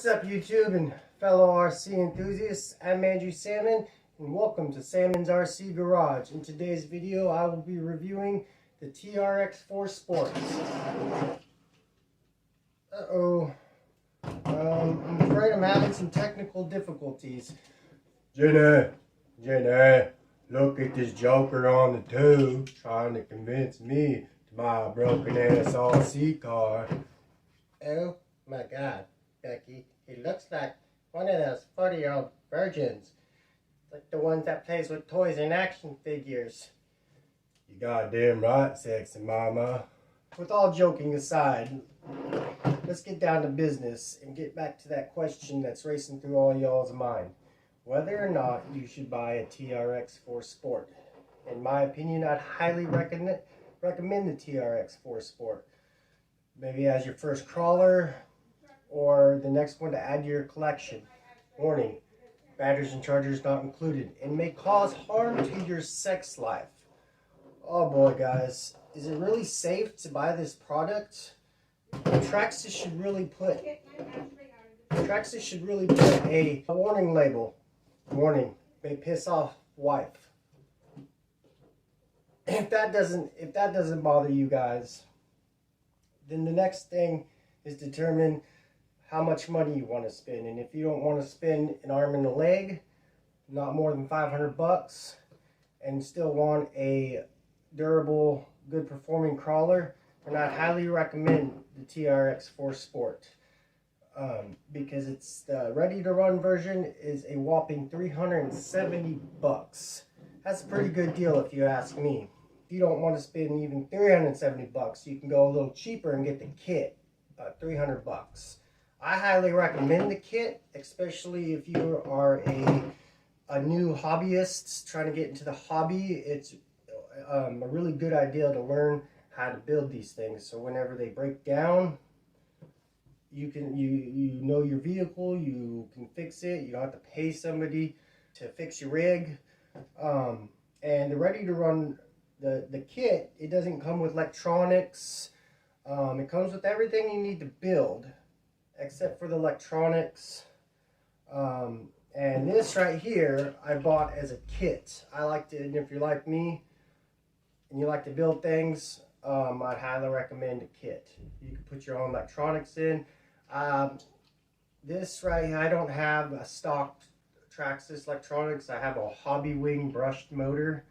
What's up, YouTube and fellow RC enthusiasts? I'm Andrew Salmon and welcome to Salmon's RC Garage. In today's video I will be reviewing the Trx4 Sports. I'm afraid I'm having some technical difficulties. Jenny, look at this joker on the tube trying to convince me to buy a broken ass RC car. Oh my God, Becky, he looks like one of those 40-year-old virgins. Like the ones that plays with toys and action figures. You goddamn right, sexy mama. With all joking aside, let's get down to business and get back to that question that's racing through all y'all's mind. Whether or not you should buy a Trx4 Sport. In my opinion, I'd highly recommend the Trx4 Sport. Maybe as your first crawler, or the next one to add to your collection. Warning, batteries and chargers not included, and may cause harm to your sex life. Oh boy, guys, is it really safe to buy this product? Trx4 should really put a warning label. Warning, may piss off wife. If that doesn't bother you guys, then the next thing is determine how much money you want to spend. And if you don't want to spend an arm and a leg, not more than $500, and still want a durable, good performing crawler, then I'd highly recommend the Trx4 Sport. Because it's the ready to run version is a whopping $370. That's a pretty good deal if you ask me. If you don't want to spend even $370, you can go a little cheaper and get the kit, $300. I highly recommend the kit, especially if you are a new hobbyist trying to get into the hobby. It's a really good idea to learn how to build these things, so whenever they break down, you know your vehicle, you can fix it. You don't have to pay somebody to fix your rig. And the ready to run the kit, it doesn't come with electronics. It comes with everything you need to build, except for the electronics. And this right here, I bought as a kit. I liked it, and if you're like me, and you like to build things, I'd highly recommend a kit. You can put your own electronics in. This right here, I don't have a stock Trx4 electronics. I have a Hobby Wing brushed motor,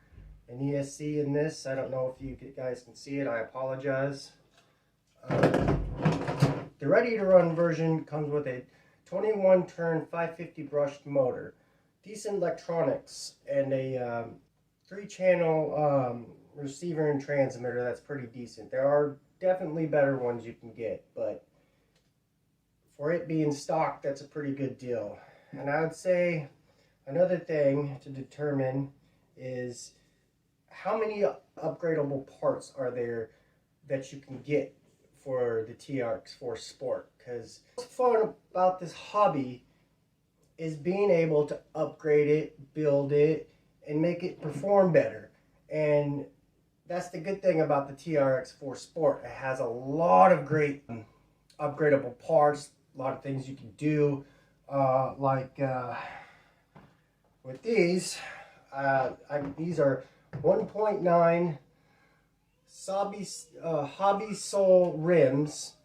an ESC in this. I don't know if you guys can see it. I apologize. The ready to run version comes with a 21 turn 550 brushed motor, decent electronics, and a 3-channel receiver and transmitter that's pretty decent. There are definitely better ones you can get, but for it being stock, that's a pretty good deal. And I would say another thing to determine is how many upgradable parts are there that you can get for the Trx4 Sport. Because what's fun about this hobby is being able to upgrade it, build it, and make it perform better. And that's the good thing about the Trx4 Sport. It has a lot of great upgradable parts, a lot of things you can do. With these, these are 1.9 Hobby Soul rims,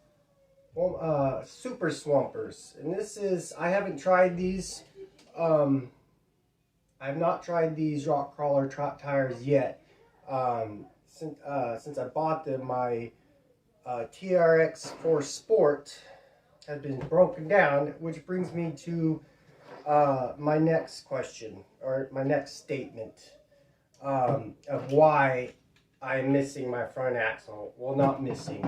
Super Swampers. And this is, I haven't tried these. I've not tried these rock crawler tires yet. Since I bought them, my Trx4 Sport has been broken down, which brings me to my next question, or my next statement, of why I'm missing my front axle. Well, not missing.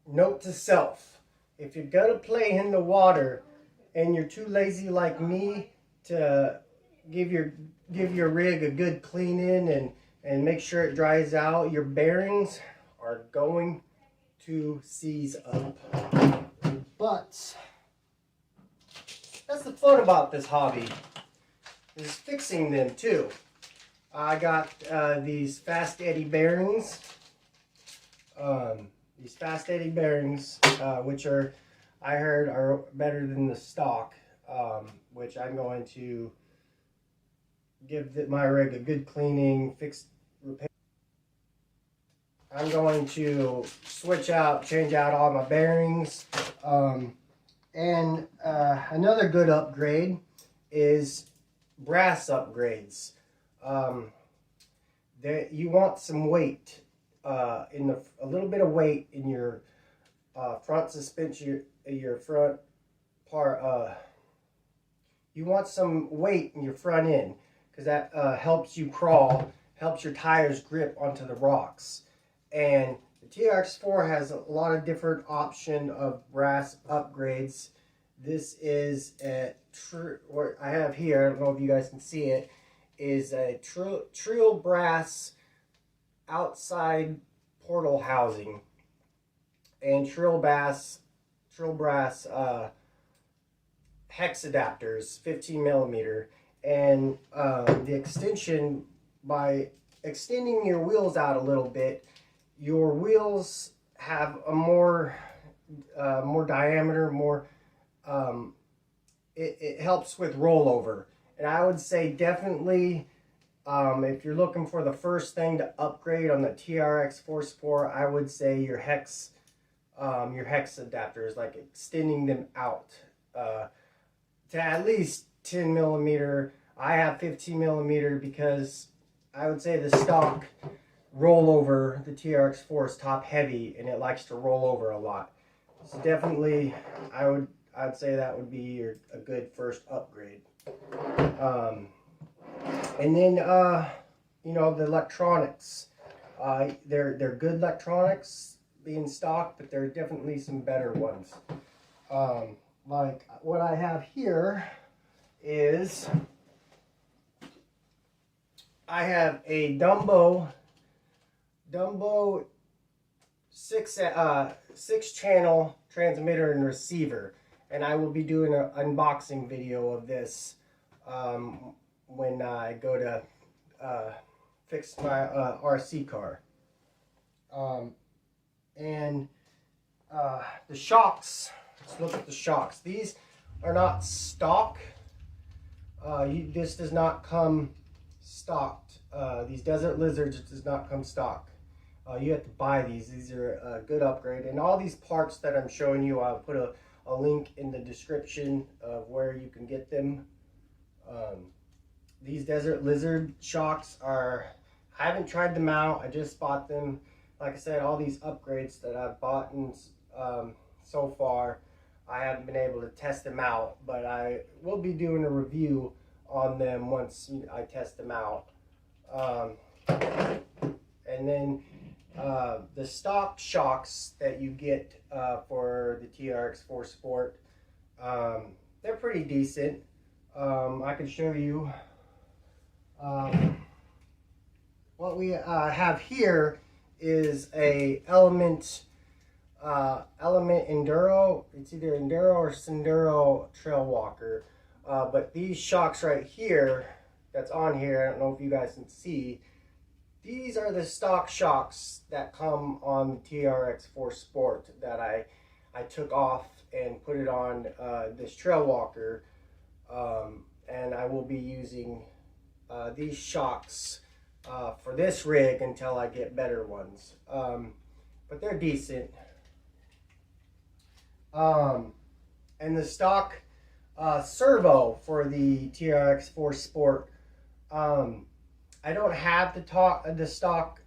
Note to self: if you're gonna play in the water and you're too lazy like me to give your rig a good clean in and make sure it dries out, your bearings are going to seize up. But that's the fun about this hobby, is fixing them too. I got these fast eddy bearings. these fast 80 bearings, which are, I heard, are better than the stock, which I'm going to give my rig a good cleaning, repair. I'm going to change out all my bearings. Another good upgrade is brass upgrades. You want some weight, a little bit of weight in your front suspension, your front part. You want some weight in your front end, because that helps you crawl, helps your tires grip onto the rocks. And the Trx4 has a lot of different option of brass upgrades. This is what I have here, I don't know if you guys can see it, is a Tril brass outside portal housing, and Tril brass hex adapters, 15 millimeter. And the extension, by extending your wheels out a little bit, your wheels have a more diameter, it helps with rollover. And I would say definitely, if you're looking for the first thing to upgrade on the Trx4 Sport, I would say your hex adapters, like extending them out to at least 10 millimeter. I have 15 millimeter because I would say the stock rollover, the Trx4 is top heavy and it likes to roll over a lot. So definitely, I'd say that would be a good first upgrade. And then you know, the electronics, they're good electronics being stock, but there are definitely some better ones. Like what I have here is, I have a Dumbo 6-channel transmitter and receiver, and I will be doing an unboxing video of this when I go to fix my RC car. The shocks, let's look at the shocks. These are not stock. This does not come stocked. These Desert Lizards does not come stock. You have to buy these. These are a good upgrade. And all these parts that I'm showing you, I'll put a link in the description of where you can get them. These Desert Lizard shocks I haven't tried them out. I just bought them. Like I said, all these upgrades that I've bought so far, I haven't been able to test them out, but I will be doing a review on them once I test them out. And then the stock shocks that you get for the Trx4 Sport, they're pretty decent. I can show you what we have here is a Element Enduro. It's either Enduro or Senduro Trail Walker. But these shocks right here, that's on here, I don't know if you guys can see, these are the stock shocks that come on the Trx4 Sport that I took off and put it on this Trail Walker. And I will be using these shocks for this rig until I get better ones. But they're decent. And the stock servo for the Trx4 Sport, I don't have the stock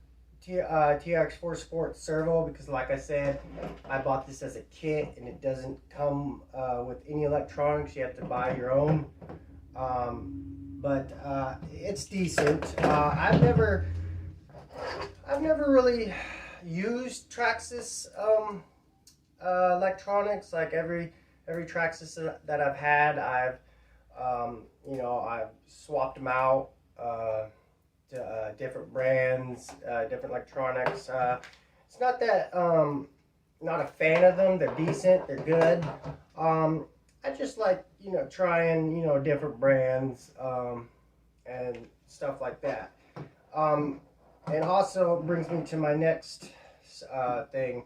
Trx4 Sport servo because, like I said, I bought this as a kit and it doesn't come with any electronics. You have to buy your own. But it's decent. I've never really used Traxxas electronics. Like every Traxxas that I've had, I've swapped them out to different brands, different electronics. It's not that not a fan of them. They're decent. They're good. I just like, trying, different brands and stuff like that. And also brings me to my next thing.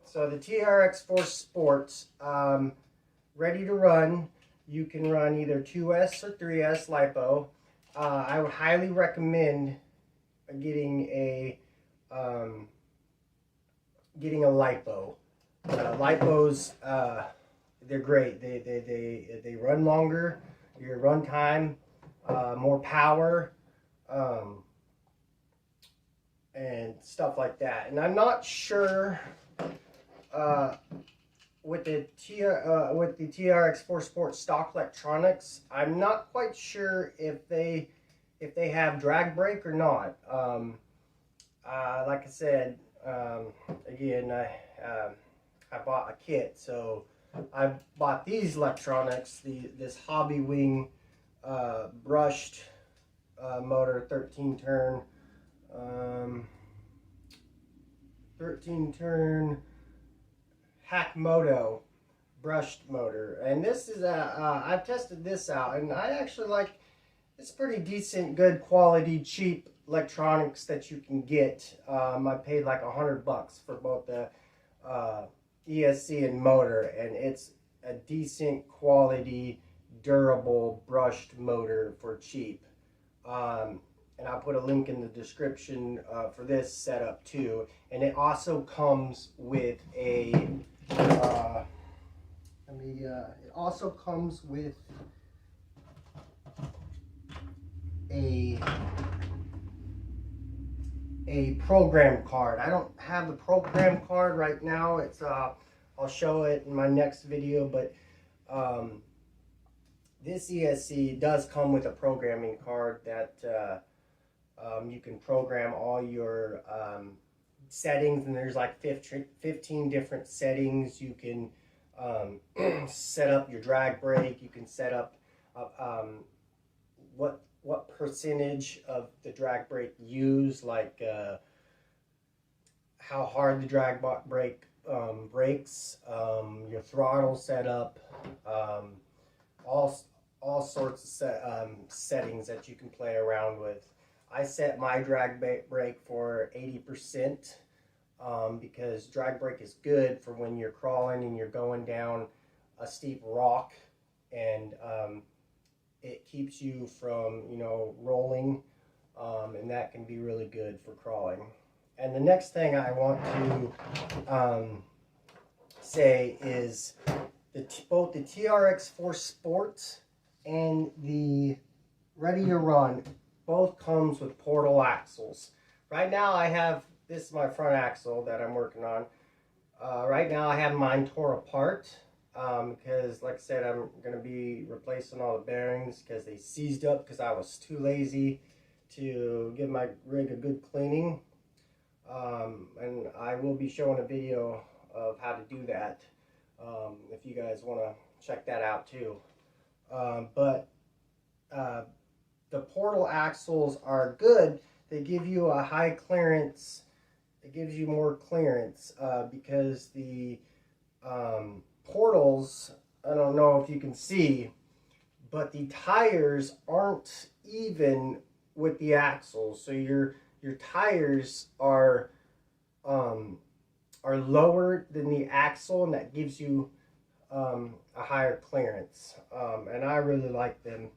So the Trx4 Sports, ready to run. You can run either 2S or 3S lipo. I would highly recommend getting a lipo. Lipos, they're great. They run longer. Your run time, more power, and stuff like that. And I'm not sure with the Trx4 Sports stock electronics. I'm not quite sure if they have drag brake or not. Like I said, again, I bought a kit, so I bought these electronics, this Hobby Wing brushed motor, 13 turn Hackmoto brushed motor, and this is I've tested this out, and I actually like. It's pretty decent, good quality, cheap electronics that you can get. I paid like $100 for both the ESC and motor, and it's a decent quality, durable brushed motor for cheap. And I'll put a link in the description for this setup too. And it also comes with a it also comes with a program card. I don't have the program card right now. It's I'll show it in my next video, but this ESC does come with a programming card that you can program all your settings, and there's like 15 different settings. You can set up your drag brake. You can set up what percentage of the drag brake use, like how hard the drag brake brakes, your throttle setup, all sorts of settings that you can play around with. I set my drag brake for 80% because drag brake is good for when you're crawling and you're going down a steep rock, and it keeps you from, rolling, and that can be really good for crawling. And the next thing I want to say is both the Trx4 Sports and the Ready to Run both comes with portal axles. Right now I have, this is my front axle that I'm working on. Right now I have mine tore apart. Because like I said, I'm going to be replacing all the bearings because they seized up because I was too lazy to give my rig a good cleaning. And I will be showing a video of how to do that if you guys want to check that out too. But the portal axles are good. They give you a high clearance. It gives you more clearance because the portals, I don't know if you can see, but the tires aren't even with the axles. So your tires are lower than the axle, and that gives you a higher clearance. And I really like them.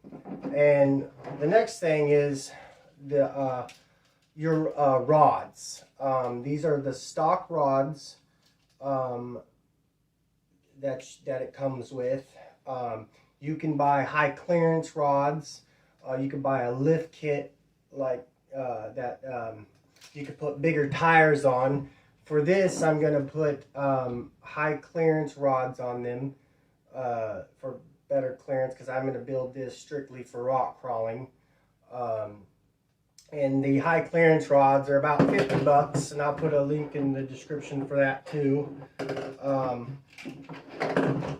And the next thing is your rods. These are the stock rods that it comes with. You can buy high clearance rods. You can buy a lift kit like that. You can put bigger tires on. For this, I'm going to put high clearance rods on them for better clearance, because I'm going to build this strictly for rock crawling. And the high clearance rods are about $50, and I'll put a link in the description for that too.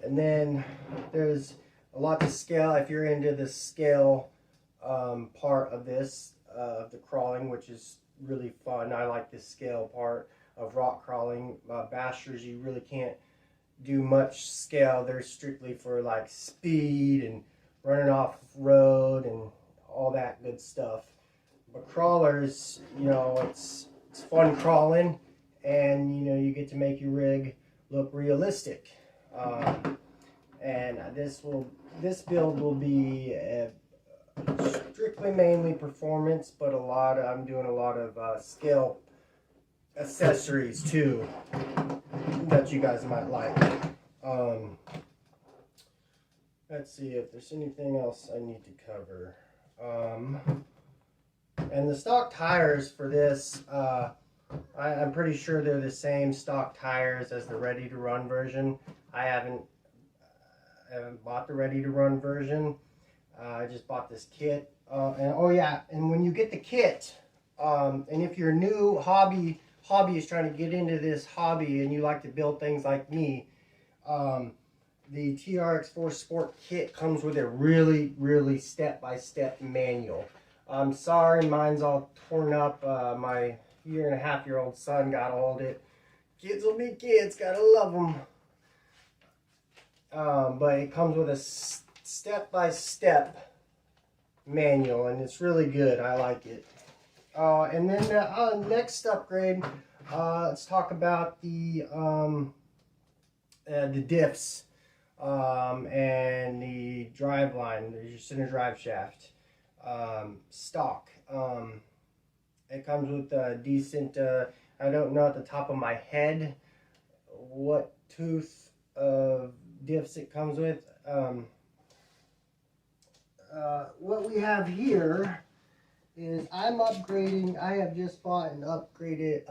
And then there's a lot to scale if you're into the scale part of this, the crawling, which is really fun. I like the scale part of rock crawling. Bashers, you really can't do much scale. They're strictly for like speed and running off road and all that good stuff. But crawlers, it's fun crawling. and you know, you get to make your rig look realistic. And this build will be strictly mainly performance, but I'm doing a lot of scale accessories too that you guys might like. Let's see if there's anything else I need to cover. And the stock tires for this, I'm pretty sure they're the same stock tires as the ready to run version. I haven't bought the ready to run version. I just bought this kit. And oh yeah, and when you get the kit, and if you're a new hobbyist trying to get into this hobby and you like to build things like me, the Trx4 Sport kit comes with a really step-by-step manual. I'm sorry, mine's all torn up. My 1.5-year-old son got hold of it. Kids will be kids, gotta love them. But it comes with a step-by-step manual, and it's really good. I like it. And then next upgrade, let's talk about the diffs and the drive line, the center drive shaft. Stock. It comes with a decent, I don't know at the top of my head what tooth of diffs it comes with. What we have here is I'm upgrading. I have just bought an upgraded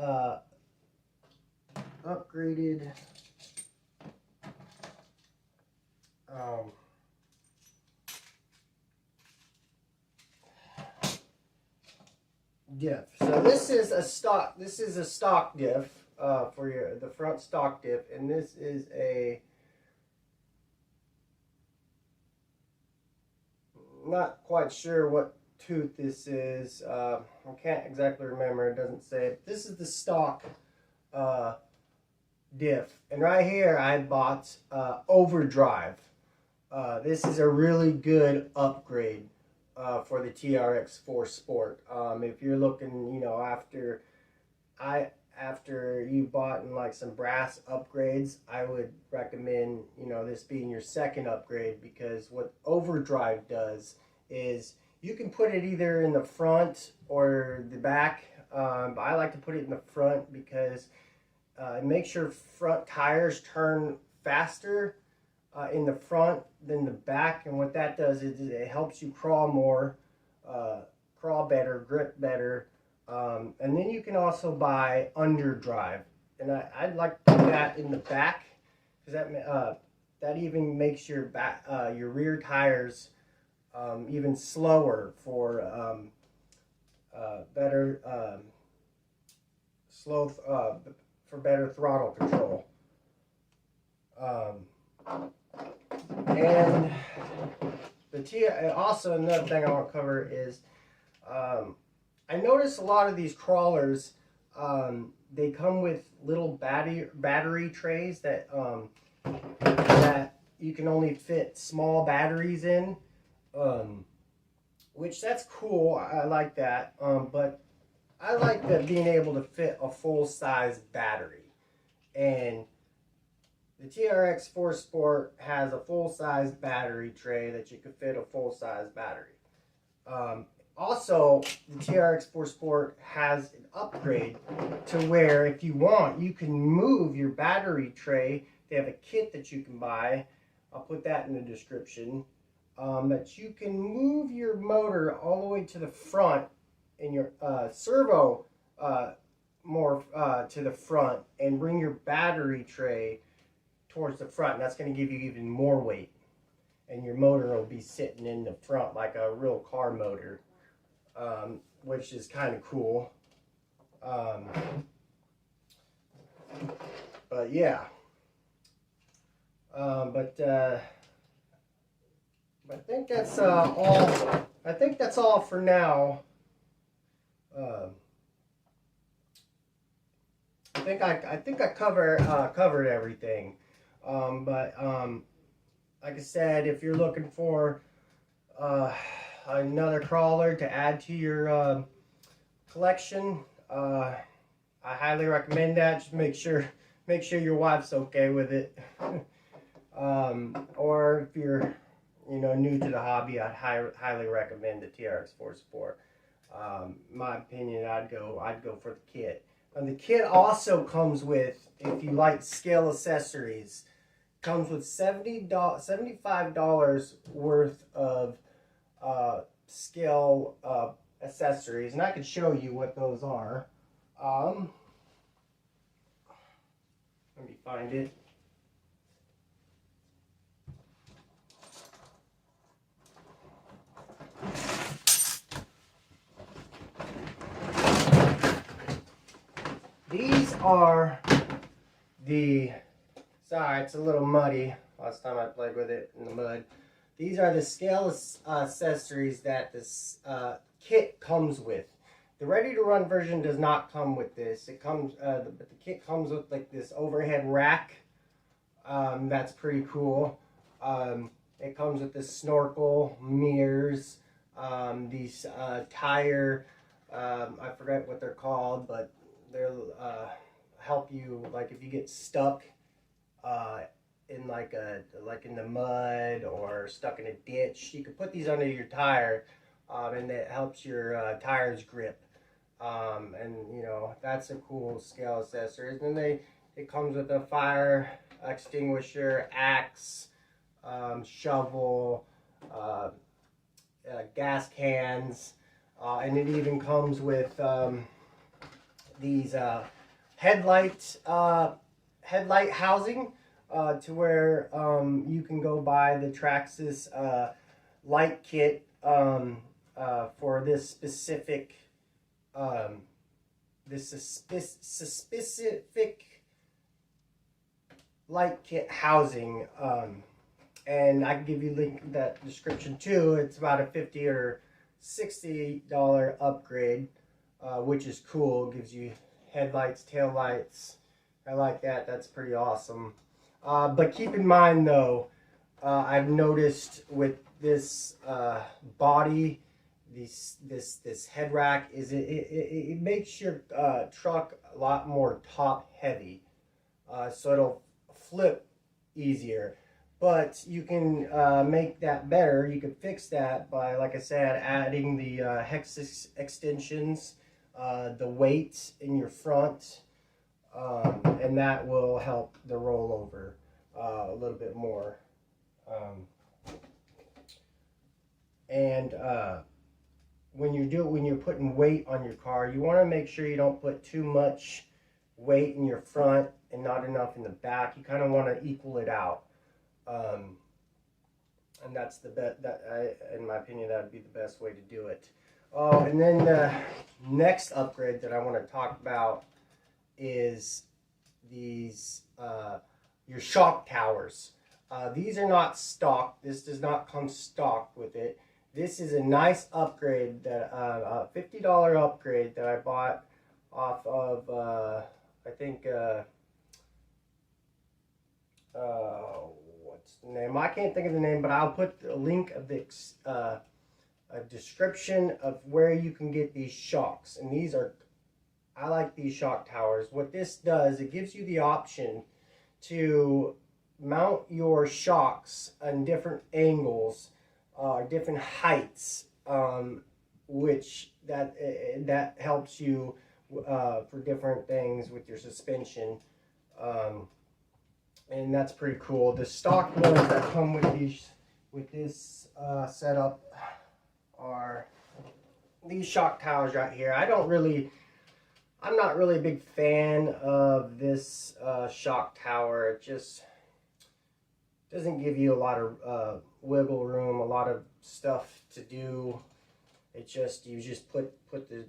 diff. So this is a stock. This is a stock diff for the front stock diff, and this is a not quite sure what tooth this is. I can't exactly remember. It doesn't say. This is the stock diff, and right here I bought overdrive. This is a really good upgrade for the Trx4 Sport. If you're looking, you know, after you bought in like some brass upgrades, I would recommend, you know, this being your second upgrade, because what overdrive does is you can put it either in the front or the back. But I like to put it in the front because it makes your front tires turn faster in the front than the back, and what that does is it helps you crawl more, crawl better, grip better, and then you can also buy underdrive, and I'd like to put that in the back because that even makes your rear tires even slower for better for better throttle control. And also another thing I want to cover is I noticed a lot of these crawlers, they come with little battery trays that you can only fit small batteries in, which that's cool. I like that, but I like being able to fit a full-size battery, and the Trx4 Sport has a full-size battery tray that you could fit a full-size battery. Also, the Trx4 Sport has an upgrade to where if you want, you can move your battery tray. They have a kit that you can buy. I'll put that in the description. That you can move your motor all the way to the front and your servo more to the front, and bring your battery tray towards the front, and that's going to give you even more weight, and your motor will be sitting in the front like a real car motor, which is kind of cool. But yeah, but I think that's all. I think that's all for now. I think I covered everything. Like I said, if you're looking for another crawler to add to your collection, I highly recommend that. Just make sure your wife's okay with it. Or if you're new to the hobby, I'd highly recommend the Trx4 Sport. My opinion, I'd go for the kit. And the kit also comes with, if you like scale accessories, comes with $75 worth of scale accessories, and I can show you what those are. Let me find it. These are the, sorry, it's a little muddy. Last time I played with it in the mud. These are the scale accessories that this kit comes with. The ready-to-run version does not come with this. It comes, but the kit comes with like this overhead rack. That's pretty cool. It comes with this snorkel, mirrors, these tire. I forget what they're called, but they'll help you, like if you get stuck in in the mud or stuck in a ditch, you can put these under your tire, and it helps your tires grip. And that's a cool scale accessory. And then it comes with a fire extinguisher, axe, shovel, gas cans, and it even comes with these headlight housing, to where you can go buy the Trx4 light kit for this specific specific light kit housing, and I can give you link that description too. It's about a $50 or $60 upgrade, which is cool. It gives you headlights, tail lights. I like that. That's pretty awesome. But keep in mind though, I've noticed with this body, this head rack, is it makes your truck a lot more top heavy, so it'll flip easier. But you can make that better. You can fix that by, like I said, adding the hex extensions, the weight in your front, and that will help the rollover a little bit more. When you're putting weight on your car, you want to make sure you don't put too much weight in your front and not enough in the back. You kind of want to equal it out. And that's the best. In my opinion, that would be the best way to do it. Oh, and then the next upgrade that I want to talk about is these your shock towers. These are not stock. This does not come stocked with it. This is a nice upgrade, that a $50 upgrade that I bought off of I think what's the name? I can't think of the name, but I'll put a link of the a description of where you can get these shocks. And these are, I like these shock towers. What this does, it gives you the option to mount your shocks on different angles, different heights, which that helps you for different things with your suspension, and that's pretty cool. The stock ones that come with this setup are these shock towers right here. I'm not really a big fan of this shock tower. It just doesn't give you a lot of wiggle room, a lot of stuff to do. It just, you just put the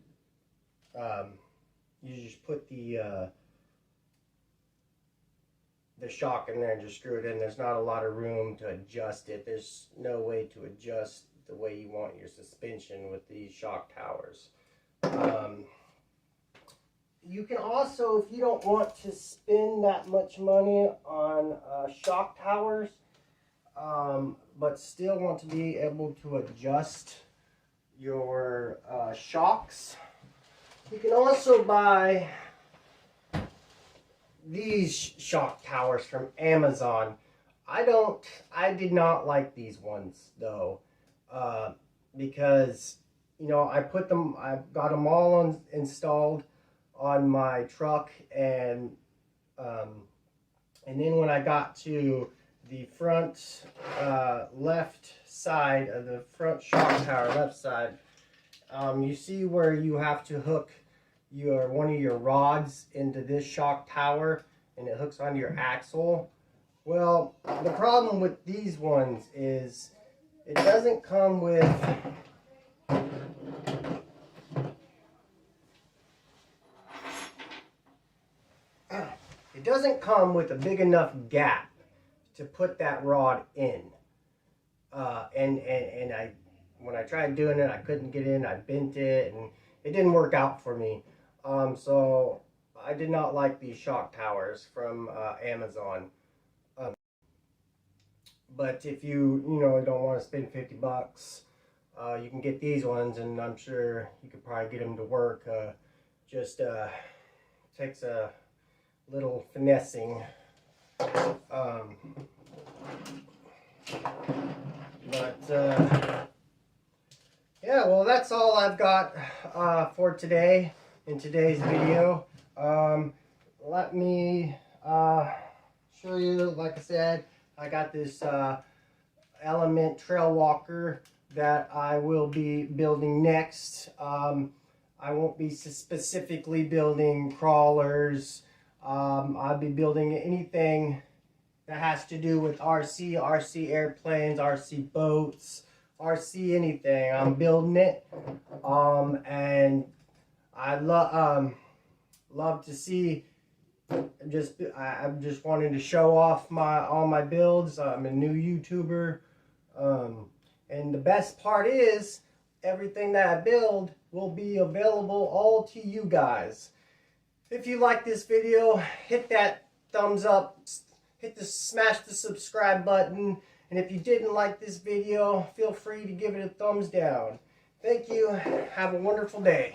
shock in there and just screw it in. There's not a lot of room to adjust it. There's no way to adjust the way you want your suspension with these shock towers. You can also, if you don't want to spend that much money on shock towers, but still want to be able to adjust your shocks, you can also buy these shock towers from Amazon. I did not like these ones though, because I got them all installed on my truck, and then when I got to the front left side of the front shock tower, left side, you see where you have to hook one of your rods into this shock tower, and it hooks onto your axle. Well, the problem with these ones is it doesn't come with a big enough gap to put that rod in. And when I tried doing it, I couldn't get in. I bent it, and it didn't work out for me. So I did not like these shock towers from Amazon. But if you don't want to spend $50, you can get these ones, and I'm sure you could probably get them to work. Just takes a little finessing. Yeah, well, that's all I've got for today in today's video. Let me show you, like I said, I got this Element trail walker that I will be building next. I won't be specifically building crawlers. I'll be building anything that has to do with RC airplanes, RC boats, RC anything. I'm building it, and I love to see. I'm just wanting to show off all my builds. I'm a new YouTuber, and the best part is everything that I build will be available all to you guys. If you like this video, hit that thumbs up, smash the subscribe button, and if you didn't like this video, feel free to give it a thumbs down. Thank you. Have a wonderful day.